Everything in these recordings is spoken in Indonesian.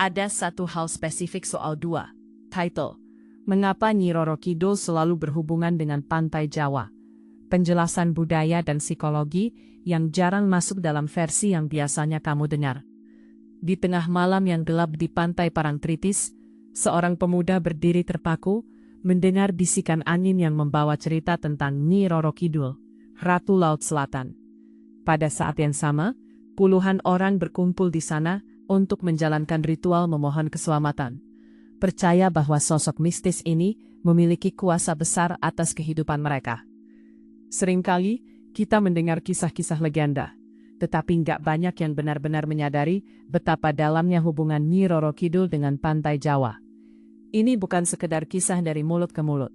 Ada satu hal spesifik soal dua. Title, Mengapa Nyi Roro Kidul selalu berhubungan dengan Pantai Jawa? Penjelasan budaya dan psikologi yang jarang masuk dalam versi yang biasanya kamu dengar. Di tengah malam yang gelap di pantai Parangtritis, seorang pemuda berdiri terpaku, mendengar bisikan angin yang membawa cerita tentang Nyi Roro Kidul, Ratu Laut Selatan. Pada saat yang sama, puluhan orang berkumpul di sana untuk menjalankan ritual memohon keselamatan. Percaya bahwa sosok mistis ini memiliki kuasa besar atas kehidupan mereka. Seringkali kita mendengar kisah-kisah legenda, tetapi nggak banyak yang benar-benar menyadari betapa dalamnya hubungan Nyi Roro Kidul dengan Pantai Jawa. Ini bukan sekedar kisah dari mulut ke mulut.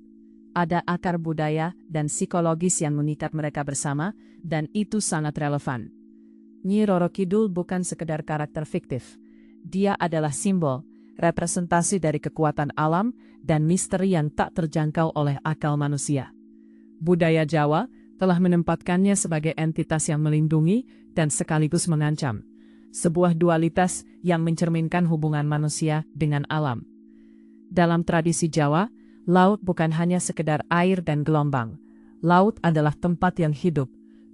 Ada akar budaya dan psikologis yang mengikat mereka bersama, dan itu sangat relevan. Nyi Roro Kidul bukan sekedar karakter fiktif. Dia adalah simbol, representasi dari kekuatan alam dan misteri yang tak terjangkau oleh akal manusia. Budaya Jawa telah menempatkannya sebagai entitas yang melindungi dan sekaligus mengancam. Sebuah dualitas yang mencerminkan hubungan manusia dengan alam. Dalam tradisi Jawa, laut bukan hanya sekedar air dan gelombang. Laut adalah tempat yang hidup,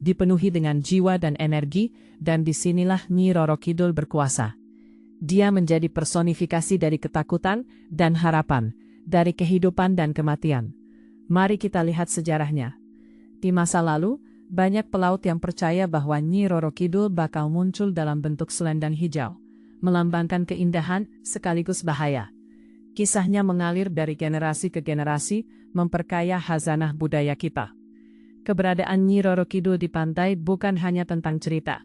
dipenuhi dengan jiwa dan energi, dan disinilah Nyi Roro Kidul berkuasa. Dia menjadi personifikasi dari ketakutan dan harapan, dari kehidupan dan kematian. Mari kita lihat sejarahnya. Di masa lalu, banyak pelaut yang percaya bahwa Nyi Roro Kidul bakal muncul dalam bentuk selendang hijau, melambangkan keindahan sekaligus bahaya. Kisahnya mengalir dari generasi ke generasi, memperkaya khazanah budaya kita. Keberadaan Nyi Roro Kidul di pantai bukan hanya tentang cerita.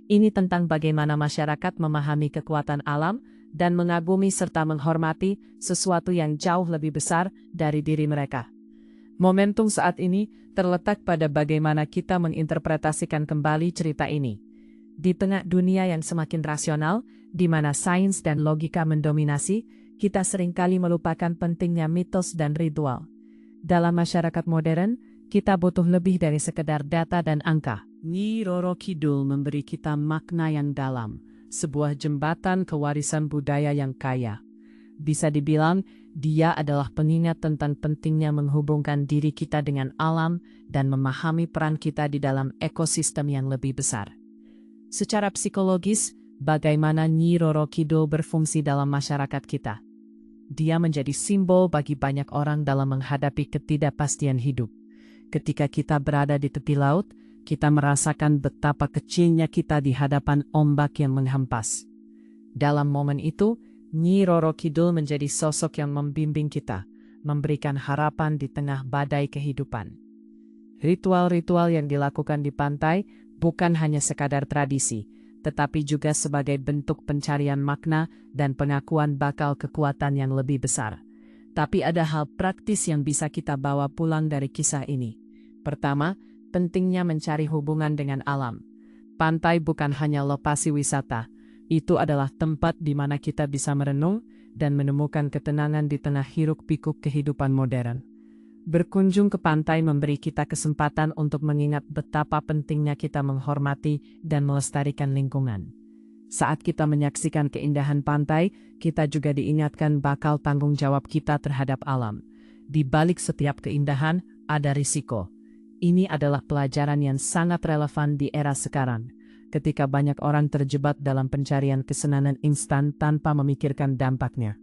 Ini tentang bagaimana masyarakat memahami kekuatan alam dan mengagumi serta menghormati sesuatu yang jauh lebih besar dari diri mereka. Momentum saat ini terletak pada bagaimana kita menginterpretasikan kembali cerita ini. Di tengah dunia yang semakin rasional, di mana sains dan logika mendominasi, kita seringkali melupakan pentingnya mitos dan ritual. Dalam masyarakat modern, kita butuh lebih dari sekedar data dan angka. Nyi Roro Kidul memberi kita makna yang dalam, sebuah jembatan kewarisan budaya yang kaya. Bisa dibilang, dia adalah pengingat tentang pentingnya menghubungkan diri kita dengan alam dan memahami peran kita di dalam ekosistem yang lebih besar. Secara psikologis, bagaimana Nyi Roro Kidul berfungsi dalam masyarakat kita? Dia menjadi simbol bagi banyak orang dalam menghadapi ketidakpastian hidup. Ketika kita berada di tepi laut, kita merasakan betapa kecilnya kita di hadapan ombak yang menghempas. Dalam momen itu, Nyi Roro Kidul menjadi sosok yang membimbing kita, memberikan harapan di tengah badai kehidupan. Ritual-ritual yang dilakukan di pantai bukan hanya sekadar tradisi, tetapi juga sebagai bentuk pencarian makna dan pengakuan bakal kekuatan yang lebih besar. Tapi ada hal praktis yang bisa kita bawa pulang dari kisah ini. Pertama, pentingnya mencari hubungan dengan alam. Pantai bukan hanya lokasi wisata, itu adalah tempat di mana kita bisa merenung dan menemukan ketenangan di tengah hiruk-pikuk kehidupan modern. Berkunjung ke pantai memberi kita kesempatan untuk mengingat betapa pentingnya kita menghormati dan melestarikan lingkungan. Saat kita menyaksikan keindahan pantai, kita juga diingatkan bakal tanggung jawab kita terhadap alam. Di balik setiap keindahan, ada risiko. Ini adalah pelajaran yang sangat relevan di era sekarang, ketika banyak orang terjebak dalam pencarian kesenangan instan tanpa memikirkan dampaknya.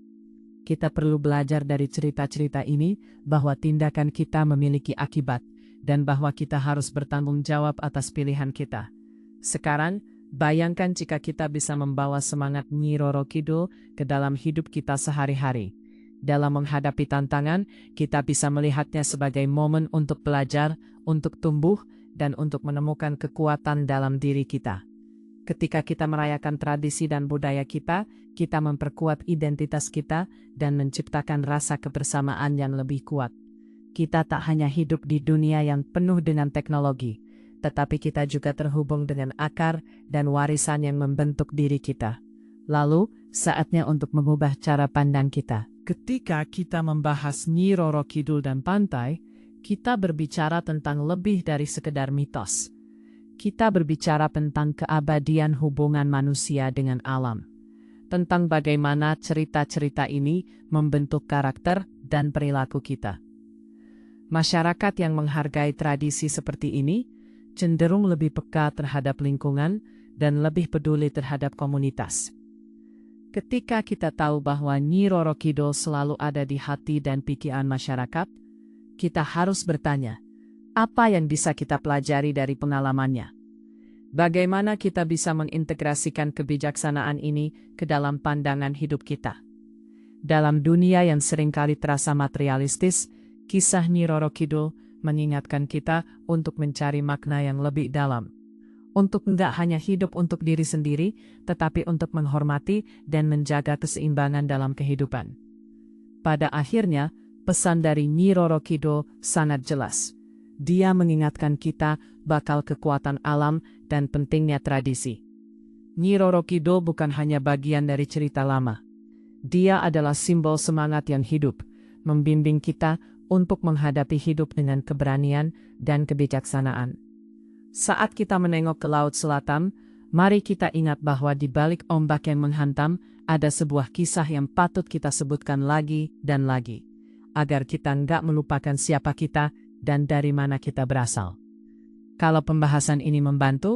Kita perlu belajar dari cerita-cerita ini bahwa tindakan kita memiliki akibat, dan bahwa kita harus bertanggung jawab atas pilihan kita. Sekarang, bayangkan jika kita bisa membawa semangat Nyi Roro Kidul ke dalam hidup kita sehari-hari. Dalam menghadapi tantangan, kita bisa melihatnya sebagai momen untuk belajar, untuk tumbuh, dan untuk menemukan kekuatan dalam diri kita. Ketika kita merayakan tradisi dan budaya kita, kita memperkuat identitas kita dan menciptakan rasa kebersamaan yang lebih kuat. Kita tak hanya hidup di dunia yang penuh dengan teknologi, tetapi kita juga terhubung dengan akar dan warisan yang membentuk diri kita. Lalu, saatnya untuk mengubah cara pandang kita. Ketika kita membahas Nyi Roro Kidul dan pantai, kita berbicara tentang lebih dari sekedar mitos. Kita berbicara tentang keabadian hubungan manusia dengan alam. tentang bagaimana cerita-cerita ini membentuk karakter dan perilaku kita. Masyarakat yang menghargai tradisi seperti ini cenderung lebih peka terhadap lingkungan dan lebih peduli terhadap komunitas. Ketika kita tahu bahwa Nyi Roro Kidul selalu ada di hati dan pikiran masyarakat, kita harus bertanya, apa yang bisa kita pelajari dari pengalamannya? Bagaimana kita bisa mengintegrasikan kebijaksanaan ini ke dalam pandangan hidup kita? Dalam dunia yang seringkali terasa materialistis, kisah Nyi Roro Kidul mengingatkan kita untuk mencari makna yang lebih dalam. Untuk tidak hanya hidup untuk diri sendiri, tetapi untuk menghormati dan menjaga keseimbangan dalam kehidupan. Pada akhirnya, pesan dari Nyi Roro Kidul sangat jelas. Dia mengingatkan kita bakal kekuatan alam dan pentingnya tradisi. Nyi Roro Kidul bukan hanya bagian dari cerita lama. Dia adalah simbol semangat yang hidup, membimbing kita untuk menghadapi hidup dengan keberanian dan kebijaksanaan. Saat kita menengok ke Laut Selatan, mari kita ingat bahwa di balik ombak yang menghantam, ada sebuah kisah yang patut kita sebutkan lagi dan lagi, agar kita nggak melupakan siapa kita dan dari mana kita berasal. Kalau pembahasan ini membantu,